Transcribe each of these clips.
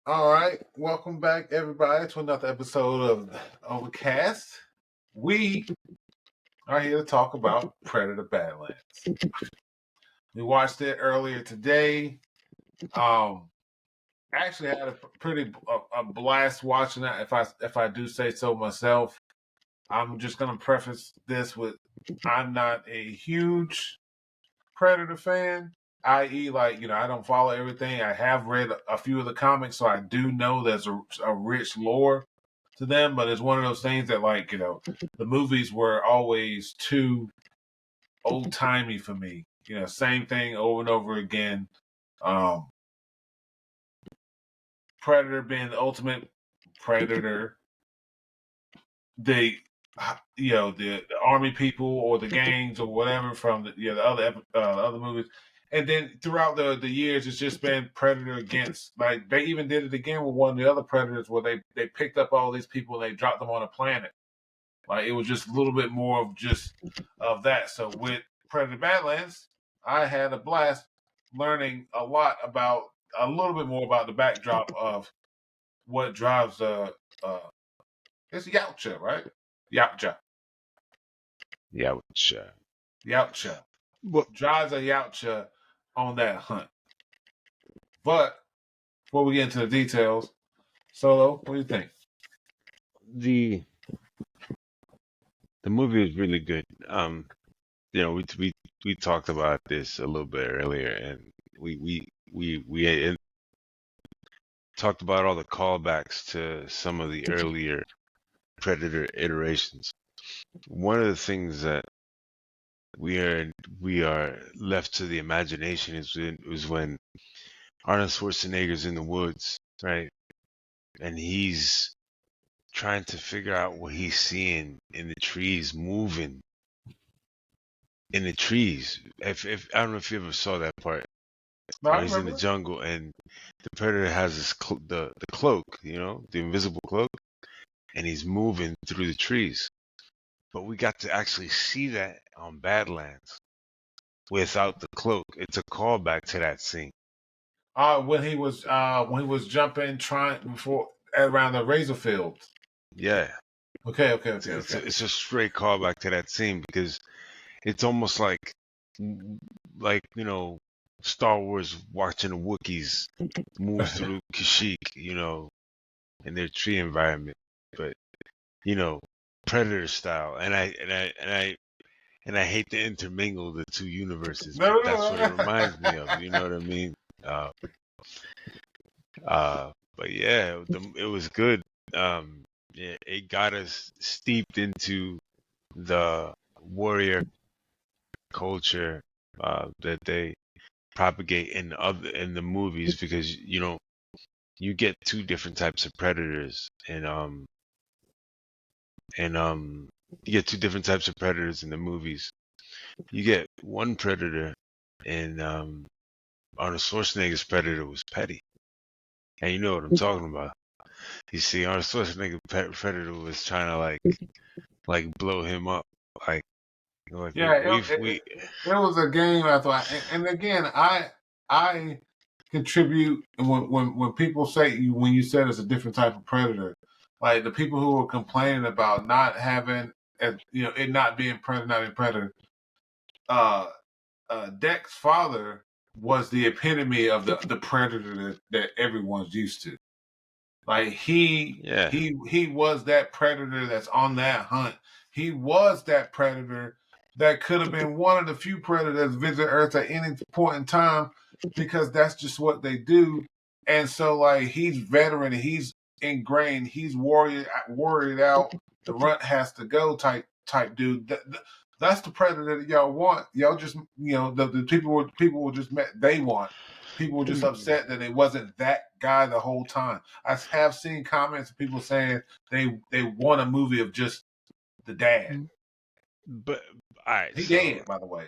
All right, welcome back, everybody, to another episode of Overcast. We are here to talk about Predator Badlands. We watched it earlier today. Actually, I had a blast watching that. If I do say so myself, I'm just gonna preface this with I'm not a huge Predator fan, i.e., I don't follow everything. I have read a few of the comics, so I do know there's a rich lore to them, but it's one of those things that, the movies were always too old timey for me. Same thing over and over again. Um, Predator being the ultimate predator, they the army people or the gangs or whatever from the other movies, and then throughout the years it's just been Predator against, like, they even did it again with one of the other Predators where they picked up all these people and they dropped them on a planet. Like, it was just a little bit more of just of that. So with Predator Badlands, I had a blast learning a little bit more about the backdrop of what drives it's Yautja, right? Yautja. Yeah, which, Yautja. well, Drives a Yautja on that hunt. But before we get into the details, Solo, what do you think? the the movie is really good. We talked about this a little bit earlier, and we talked about all the callbacks to some of the earlier Predator iterations. One of the things that we are left to the imagination is when Arnold Schwarzenegger's in the woods, right? And he's trying to figure out what he's seeing in the trees moving in the trees. If I don't know if you ever saw that part No, I where he's in the remember. jungle and the predator has the cloak, the invisible cloak, and he's moving through the trees. But we got to actually see that on Badlands without the cloak. It's a callback to that scene. When he was jumping trying before around the razor fields. Yeah, Okay. it's a straight callback to that scene because it's almost like Star Wars watching the Wookiees move through Kashyyyk, in their tree environment, but Predator style. And I hate to intermingle the two universes, but that's what it No. reminds me of. You know what I mean? Uh, but yeah, it was good. Yeah, it got us steeped into the warrior culture that they propagate in the movies, because you get two different types of predators, and you get two different types of predators in the movies. You get one predator, and Arnold Schwarzenegger's predator was petty, and you know what I'm talking about. You see, Arnold Schwarzenegger's predator was trying to like blow him up, like Yeah, we it was a game I thought, and again, I contribute when people say when you said it's a different type of predator, like the people who were complaining about not having, it not being predator, not being predator. Uh, Deck's father was the epitome of the predator that everyone's used to. Like, yeah. he was that predator that's on that hunt. He was that predator that could have been one of the few predators visit Earth at any point in time, because that's just what they do. And so, like, he's veteran, he's ingrained, he's worried out. The runt has to go type dude. That's the predator that y'all want. Y'all just, the people were just met. They want. People were just upset that it wasn't that guy the whole time. I have seen comments of people saying they want a movie of just the dad. But all right, He so dead, by the way.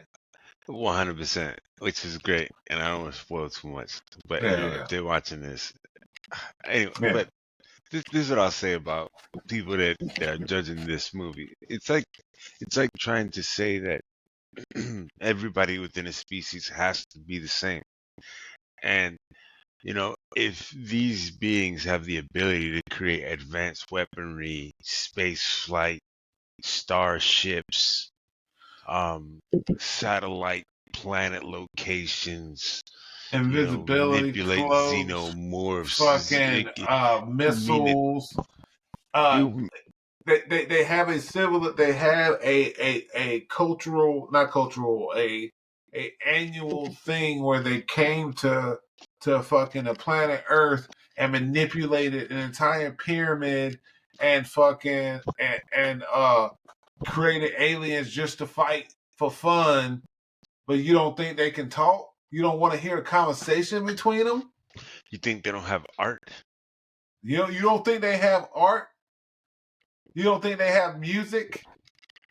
100%, which is great, and I don't want to spoil too much. But Yeah. if they're watching this anyway, Yeah. but this is what I'll say about people that are judging this movie. It's like trying to say that everybody within a species has to be the same. And if these beings have the ability to create advanced weaponry, space flight, starships, um, satellite planet locations, Invisibility manipulate cloaks, xenomorphs. fucking I mean, missiles. Uh, it, they have a civil. They have a cultural, not cultural, a annual thing where they came to fucking the planet Earth and manipulated an entire pyramid and fucking and created aliens just to fight for fun. But you don't think they can talk? You don't want to hear a conversation between them? you think they don't have art, You don't think they have art? You don't think they have music?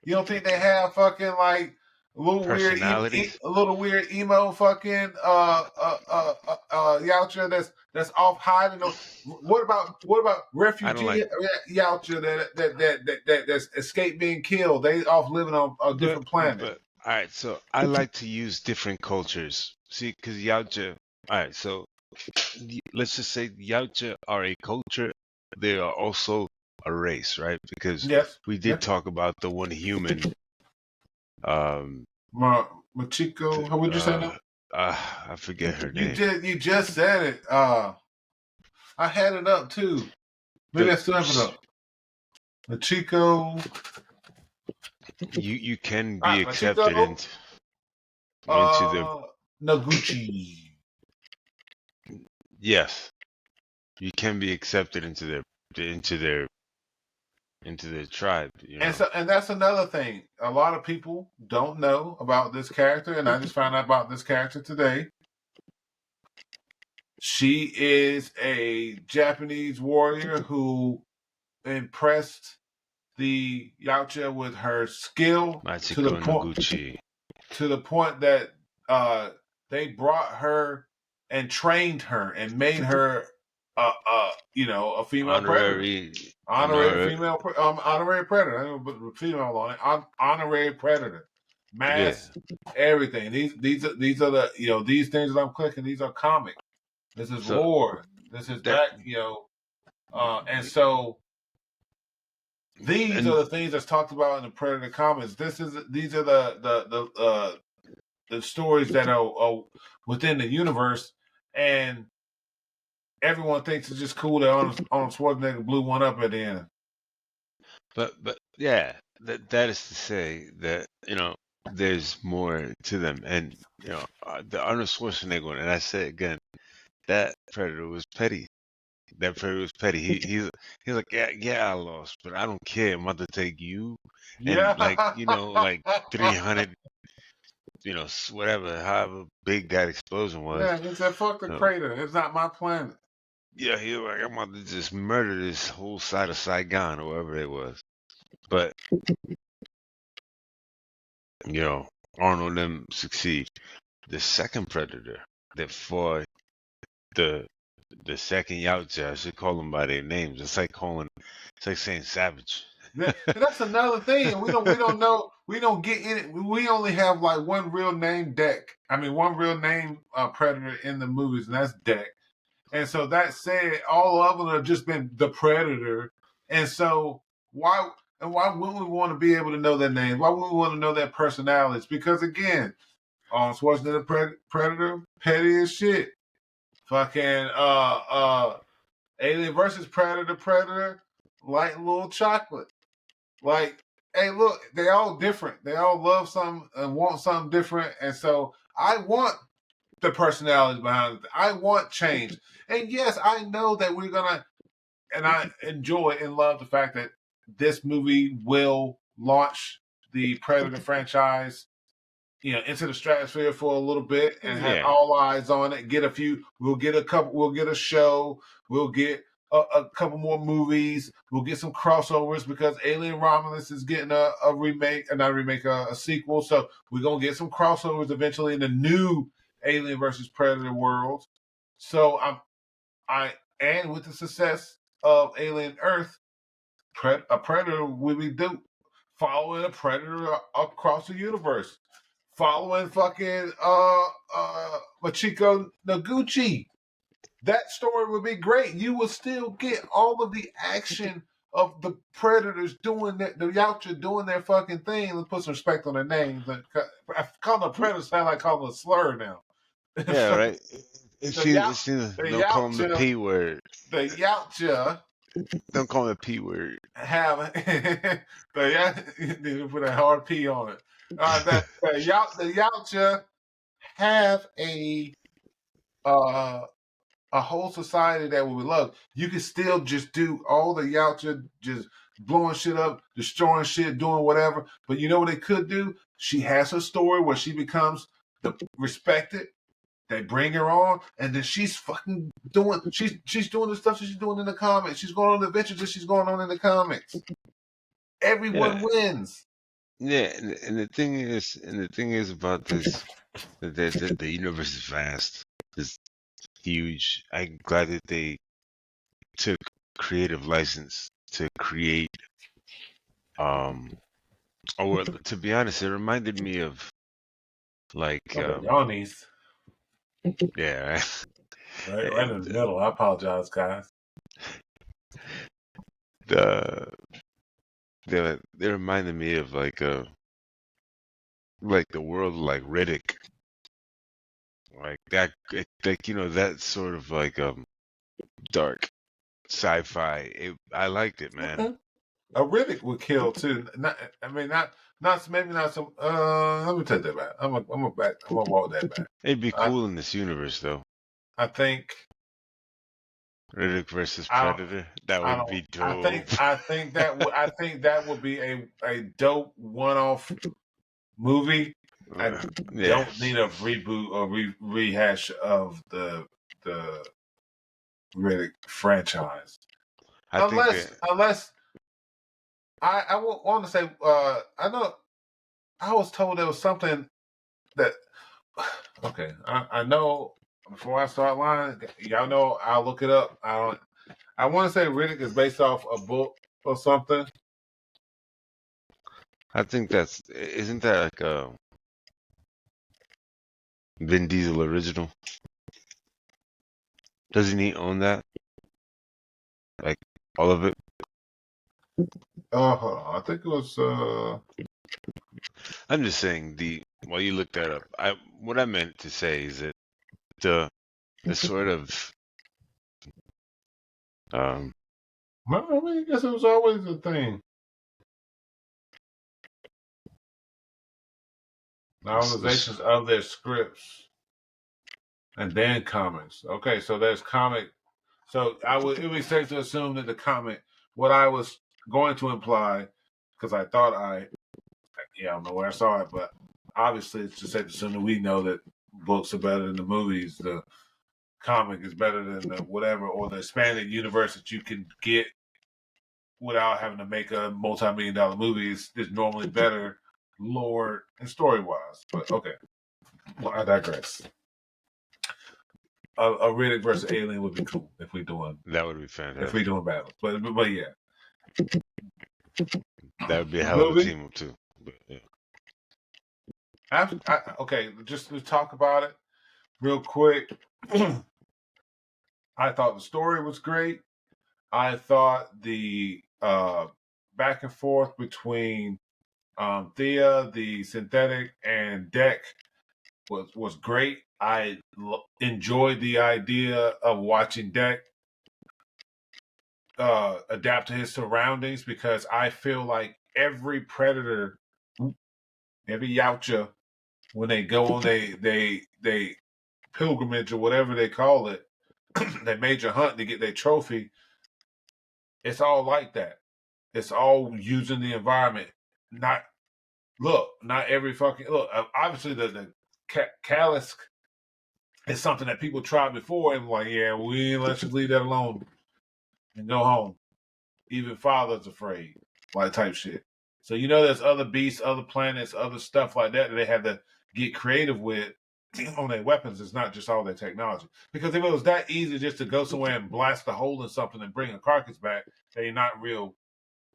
You don't think they have fucking like personalities? a little weird emo fucking Yautja that's off hiding? What about I don't like, refugee Yautja that's escaped being killed? They off living on a but different planet. but all right. So I like to use different cultures. See, because Yautja. All right, so let's just say Yautja are a culture. They are also a race, right? Because Yes, we did yes. talk about the one human. Um, Machiko, th- how would you say uh, that? I forget her name. You just said it. I had it up too. Maybe The I still have it up. Machiko. you can All be right, Machiko. accepted into the Noguchi. yes, you can be accepted into their into their tribe. And that's another thing. A lot of people don't know about this character, and I just found out about this character today. She is a Japanese warrior who impressed the Yautja with her skill Machiko Noguchi. to the point that uh, they brought her and trained her and made her a female predator, Honorary, honorary honor, female honorary predator. I don't know, female on it, honorary predator, yeah. mass, everything. These are the these things that I'm clicking. These are comic. This is So lore. This is that back and so these are and the things that's talked about in the Predator comics. These are the stories that are within the universe, and everyone thinks it's just cool that Arnold Schwarzenegger blew one up at the end. but yeah, that is to say that there's more to them, and the Arnold Schwarzenegger one, and I say again, that Predator was petty. That Predator was petty. He's like, yeah, I lost, but I don't care. I'm about to take you and Yeah, like 300, whatever, however big that explosion was. yeah. He said, "Fuck the So, crater. It's not my planet." yeah, he was like, I'm about to just murder this whole side of Saigon or wherever it was. But Arnold and them succeed. The second Predator that fought the the second Yautja, I should call them by their names. It's like saying Savage. And that's another thing. We don't know. We don't get in it. We only have like one real name deck. I mean, one real name predator in the movies, and that's Deck. And so that said, all of them have just been the Predator. And so why wouldn't we want to be able to know their names? Why wouldn't we want to know their personalities? Because again, Schwarzenegger Predator, petty as shit. Fucking Alien versus Predator, light little chocolate. Like, hey, look, they all different. They all love something and want something different. And so I want the personalities behind it. I want change. And yes, I know that we're gonna, and I enjoy and love the fact that this movie will launch the Predator franchise, into the stratosphere for a little bit and have Yeah. all eyes on it. We'll get a couple. We'll get a show. We'll get a couple more movies. We'll get some crossovers because Alien Romulus is getting a remake, not a remake, a sequel. So we're gonna get some crossovers eventually in the new Alien versus Predator world. So and with the success of Alien Earth, a Predator will be due, following a Predator across the universe, following fucking Machiko Noguchi. that story would be great. You would still get all of the action of the predators doing that, the Yautja doing their fucking thing. Let's put some respect on their names. I call them predators sound like calling a slur now. Yeah, So right. the It seems the don't call him the Yautja P word. the Yautja Don't call him the P word. have you put a hard P on it. The Yautja have uh, a whole society that we would love. You could still just do all the Yautja just blowing shit up, destroying shit, doing whatever. But you know what they could do? She has her story where she becomes the respected. They bring her on, and then she's fucking doing. She's doing the stuff that she's doing in the comics. She's going on the adventures that she's going on in the comics. Yeah, Everyone wins. yeah. And the thing is about this, that the universe is vast. It's huge. I'm glad that they took creative license to create. Or to be honest, it reminded me of like, Oh, the Yannis, yeah, right in the middle. I apologize, guys. the they reminded me of like the world like Riddick, like that, like that sort of like dark sci-fi. I liked it, man. Okay. A Riddick would kill too. Not, I mean, not maybe not some. Let me take that back. I'm gonna walk that back. It'd be I, cool in this universe though. I think Riddick versus I don't. Predator. That I would don't. be dope. I think that would be a dope one-off movie. I Yeah, don't need a reboot or rehash of the Riddick franchise, I think unless I want to say I know I was told there was something that okay I know before I start lying, y'all know I'll look it up. I want to say Riddick is based off a book or something. that's isn't that like a Vin Diesel original? Doesn't he own that? Like all of it? Hold on. I think it was I'm just saying while you look that up, what I meant to say is that the sort of um I mean, I guess it was always a thing. this, Novelizations of their scripts and then comics. Okay, so there's comic. So it would be safe to assume that the comic, what I was going to imply, because I thought I don't know where I saw it, but obviously it's just safe to assume that we know that books are better than the movies. The comic is better than the whatever, or the expanded universe that you can get without having to make a multi-million-dollar movie is normally better lore and story-wise. But okay, well, I digress. A Riddick versus Alien would be cool that would be if we fantastic. doing battles. But yeah, That would be a hell of a movie. team up too. But, yeah. Okay, just to talk about it real quick. I thought the story was great. I thought the back and forth between Thea, the synthetic, and Deck was great. I enjoyed the idea of watching Deck adapt to his surroundings because I feel like every predator, every Yautja, when they go on they pilgrimage or whatever they call it, they major hunt to get their trophy. It's all like that. It's all using the environment. Not every fucking look. Obviously, the callus is something that people tried before and like, yeah, let's just leave that alone and go home. Even father's afraid, like type shit. So there's other beasts, other planets, other stuff like that they had to get creative with on their weapons. It's not just all their technology. Because if it was that easy just to go somewhere and blast a hole in something and bring a carcass back, they're not real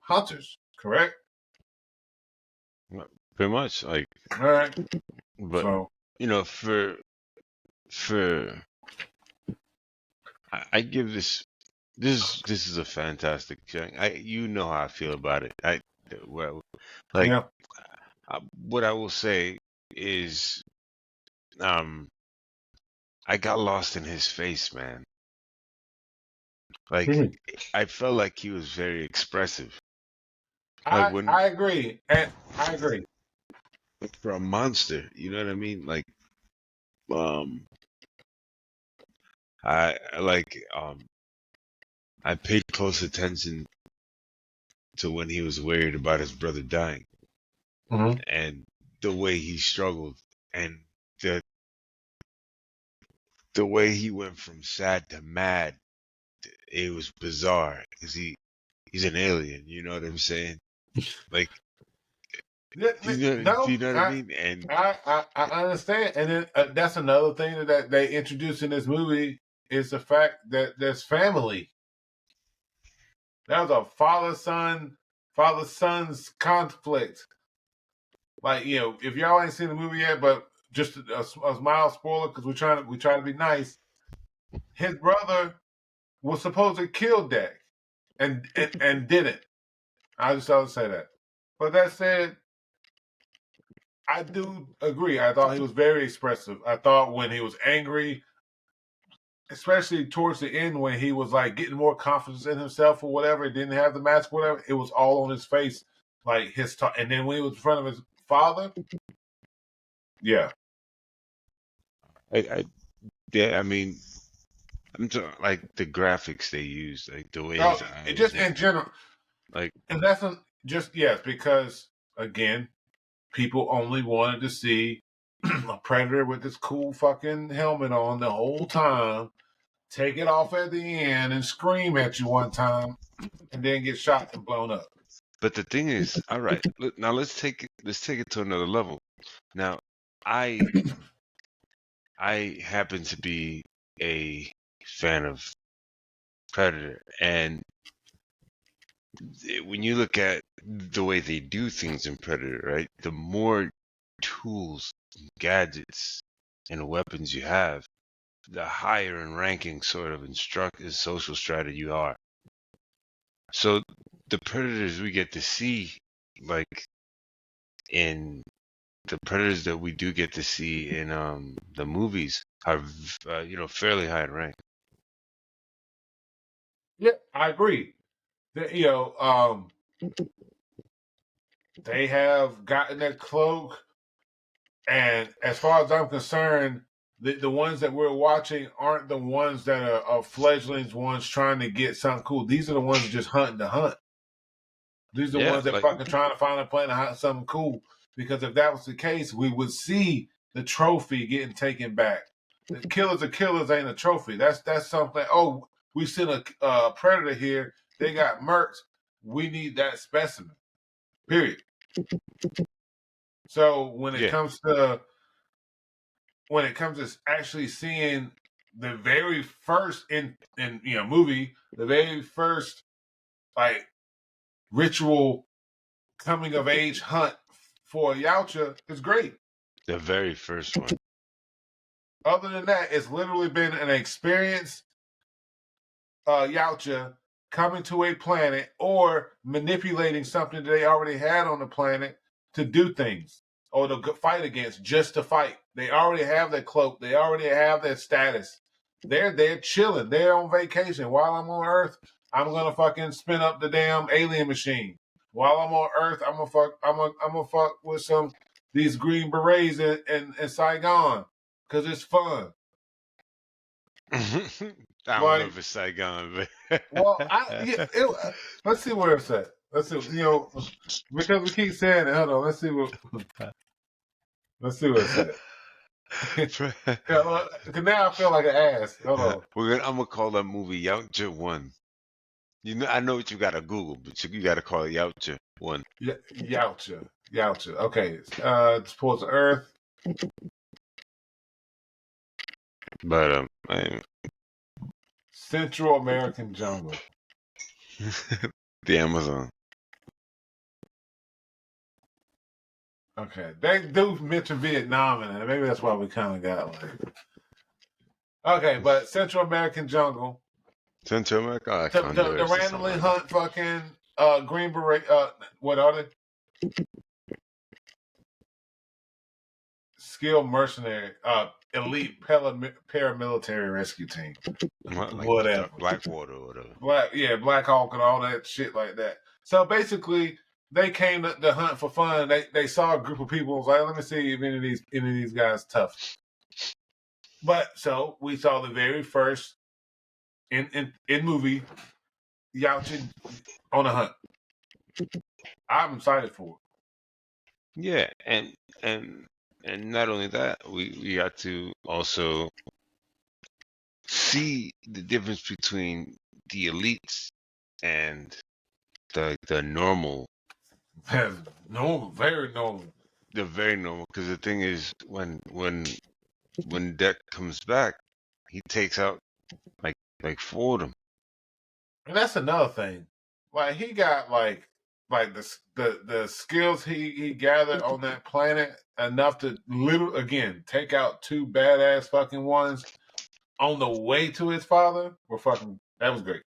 hunters, correct? Pretty much like, All right. but So for I give this is a fantastic thing. You know how I feel about it. Well, like Yeah. what I will say is, um, I got lost in his face, man. Like Mhm. I felt like he was very expressive. Like I when I agree, and I agree. for a monster, you know what I mean? Like um, I paid close attention to when he was worried about his brother dying Hmm. and the way he struggled and the the way he went from sad to mad. It was bizarre because he's an alien. You know what I'm saying? Like, do No, you know what I mean? And I understand, and then that's another thing that they introduced in this movie is the fact that there's family. That was a father son's conflict. Like if y'all ain't seen the movie yet, but just a mild spoiler because we try to be nice. His brother was supposed to kill Dak and didn't. I just have to say that. But that said, I do agree. I thought he was very expressive. I thought when he was angry, especially towards the end when he was like getting more confidence in himself or whatever, didn't have the mask, whatever, it was all on his face, like his talk. And then when he was in front of his father, yeah, I yeah, I mean, I'm talking like the graphics they used, like the way no, his it eyes just look, in general, like and that's just yes, because again, people only wanted to see a predator with this cool fucking helmet on the whole time, take it off at the end and scream at you one time, and then get shot and blown up. but the thing is, all right, look, now let's take it to another level. Now, I I happen to be a fan of Predator, and when you look at the way they do things in Predator, right? The more tools, gadgets, and weapons you have, the higher in ranking sort of social strata you are. So the predators we get to see, like in the predators that we do get to see in the movies, are fairly high in rank. Yeah, I agree. That, they have gotten that cloak, and as far as I'm concerned, the ones that we're watching aren't the ones that are fledglings, ones trying to get something cool. These are the ones just hunting to hunt. These are the Yeah, ones that like fucking trying to find a plan to hunt something cool. Because if that was the case, we would see the trophy getting taken back. The killers of killers ain't a trophy. That's something. Oh, we sent a predator here. They got mercs. We need that specimen. Period. So yeah, when it comes to actually seeing the very first in movie, the very first like ritual coming of age hunt for Yautja is great. the very first one. Other than that, it's literally been an experience Yautja coming to a planet or manipulating something that they already had on the planet to do things or to fight against just to fight. They already have their cloak. They already have their status. They're chilling. They're on vacation. While I'm on Earth, I'm gonna fucking spin up the damn alien machine. While I'm on Earth, I'm gonna fuck with some these green berets in Saigon because it's fun. I don't know Like if it's Saigon, Well, but let's see where it's at. Let's see, because we keep saying it. Hold on, let's see where it's at. Yeah, 'cause now I feel like an ass. Hold on. I'm gonna call that movie Yautja One. You know, I know what you gotta Google, but you gotta call it Yautja One. Yautja. Okay, it's towards the Earth. But Central American jungle. the Amazon. Okay, they do mention Vietnam in it. Maybe that's why we kind of got like. Okay, but Central American jungle. Turn turmeric? Oh, I To, found to, to yours or something randomly like that. hunt fucking Green Beret. What are they? Skilled mercenary, elite paramilitary rescue team. What, like Whatever. Blackwater or whatever. Black Hawk and all that shit like that. So basically, they came to hunt for fun. They saw a group of people. Was like, let me see if any of these guys tough. But so we saw the very first in movie Yaocha on a hunt. I'm excited for it. Yeah, and and not only that, we got to also see the difference between the elites and the normal, Normal, very normal. the very normal. Because the thing is, when Deck comes back, he takes out like four of them. And that's another thing. Like he got like the skills he gathered on that planet enough to literally again take out two badass fucking ones on the way to his father were fucking that was great.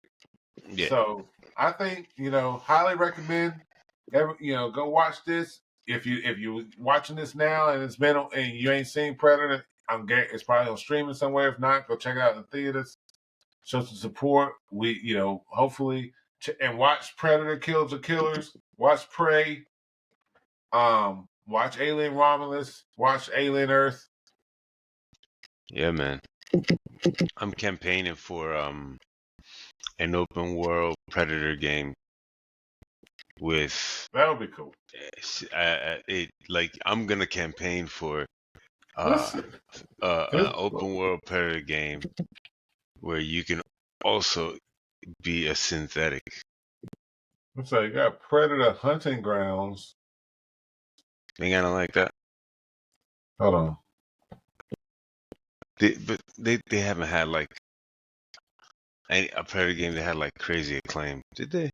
Yeah, So I think, highly recommend go watch this. If you watching this now and it's been and you ain't seen Predator, it's probably on streaming somewhere. If not, go check it out in the theaters. Show some support. We, hopefully, and watch Predator Kills the Killers. Watch Prey. Watch Alien Romulus. Watch Alien Earth. yeah, man. I'm campaigning for an open world Predator game with That would be cool. it like I'm gonna campaign for Let's uh see. an open world Predator game where you can also be a synthetic. Let's say you got Predator Hunting Grounds. They kind of like that. Hold on. But they haven't had like a Predator game that had like crazy acclaim, did they?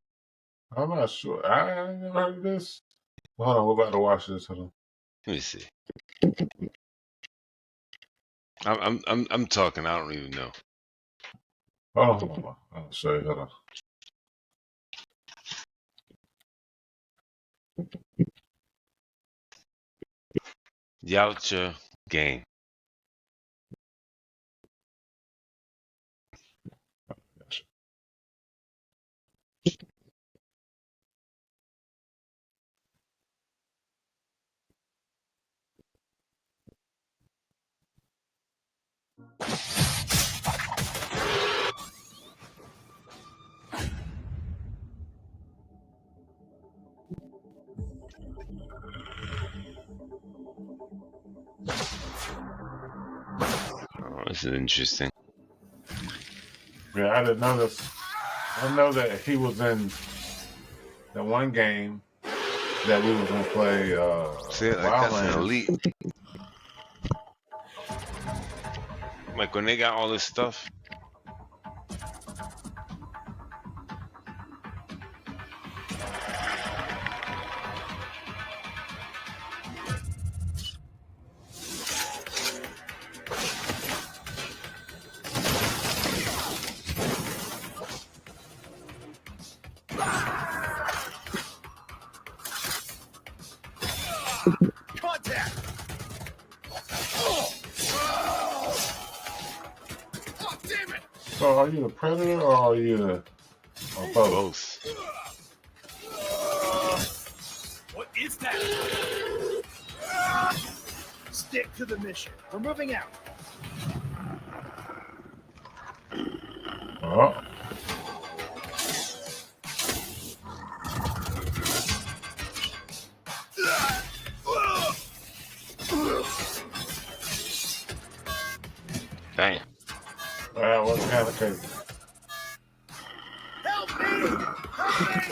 I'm not sure. I ain't never heard of this. Hold on, we're about to watch this. Hold on. Let me see. I'm talking. I don't even know. Hold on. I'll show you. Hold on. Yautja game. Gotcha. Oh, this is interesting. Yeah, I didn't know this. I know that he was in the one game that we was gonna play See, like that's an Wildlands. elite. Like when they got all this stuff. Contact! Oh, damn it! So are you the Predator or are you both? Both. What is that? Stick to the mission. We're moving out. Oh. Dang. That was kind of crazy. Help me! Help me!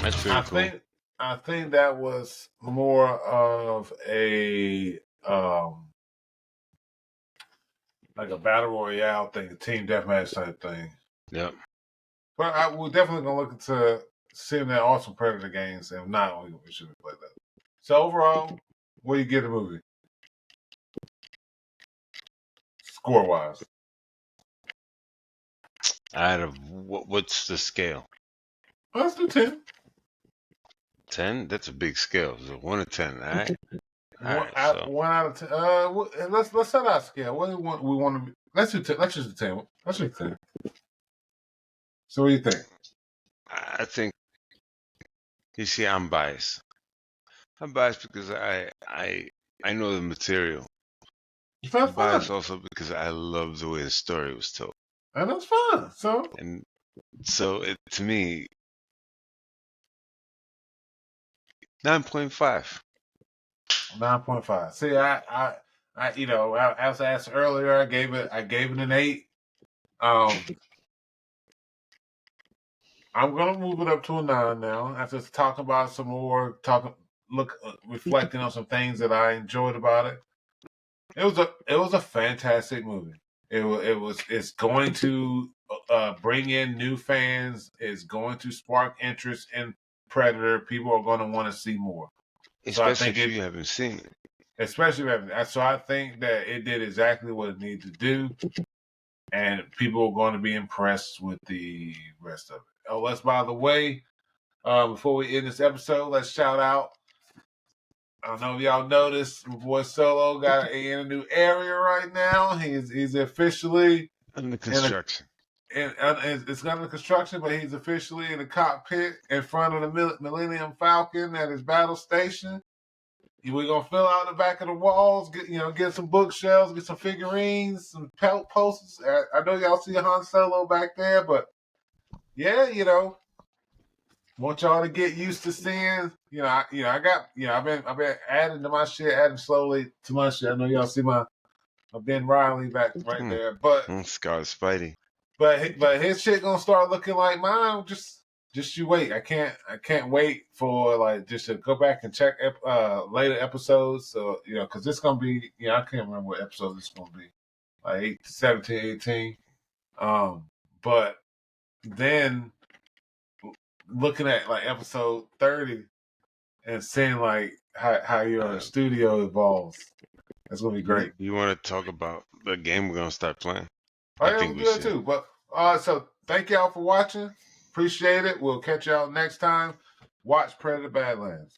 That's pretty cool. I think that was more of a like a battle royale thing, a team deathmatch type thing. Yep. But we're definitely gonna look into seeing that awesome Predator games. If not, we should play that. So overall, what do you get the movie? score wise? Out of what's the scale? Let's do 10. 10? That's a big scale. So 1 to 10, all right? All One right, out, so 1 out of 10. Let's set our scale. What do we want? We want to be. Let's do 10. Let's just do 10. Let's do 10. So what do you think? I think, you see, I'm biased. I'm biased because I know the material. That's I'm biased fine, also because I love the way the story was told. and that's fine. So And so, to me, 9.5. 9.5. See, as I asked earlier, I gave it an 8. Um, I'm gonna move it up to a 9 now. After talking about it some more, reflecting on some things that I enjoyed about it. It was a fantastic movie. It's going to bring in new fans. It's going to spark interest in Predator. People are going to want to see more. So I Especially think if you haven't seen it. so I think that it did exactly what it needed to do, and people are going to be impressed with the rest of it. Oh, by the way, before we end this episode, let's shout out. I don't know if y'all noticed, my boy Solo got in a new area right now. He's officially Under in a construction. it's under construction, but he's officially in the cockpit in front of the Millennium Falcon at his battle station. We're gonna fill out the back of the walls, get some bookshelves, get some figurines, some pelt posters. I know y'all see Han Solo back there, but yeah, want y'all to get used to seeing. I got, I've been adding to my shit, adding slowly to my shit. I know y'all see my Ben Riley back right there, but Scar Spidey. his shit gonna start looking like mine. Just you wait. I can't wait for like just to go back and check later episodes. So because it's gonna be I can't remember what episode it's gonna be, like 17, 18. But then looking at like episode 30 and seeing like how your studio evolves, that's gonna be great. You want to talk about the game we're gonna start playing? Oh, I yeah, think we we good should. too. But so thank y'all for watching. Appreciate it. We'll catch y'all next time. Watch Predator Badlands.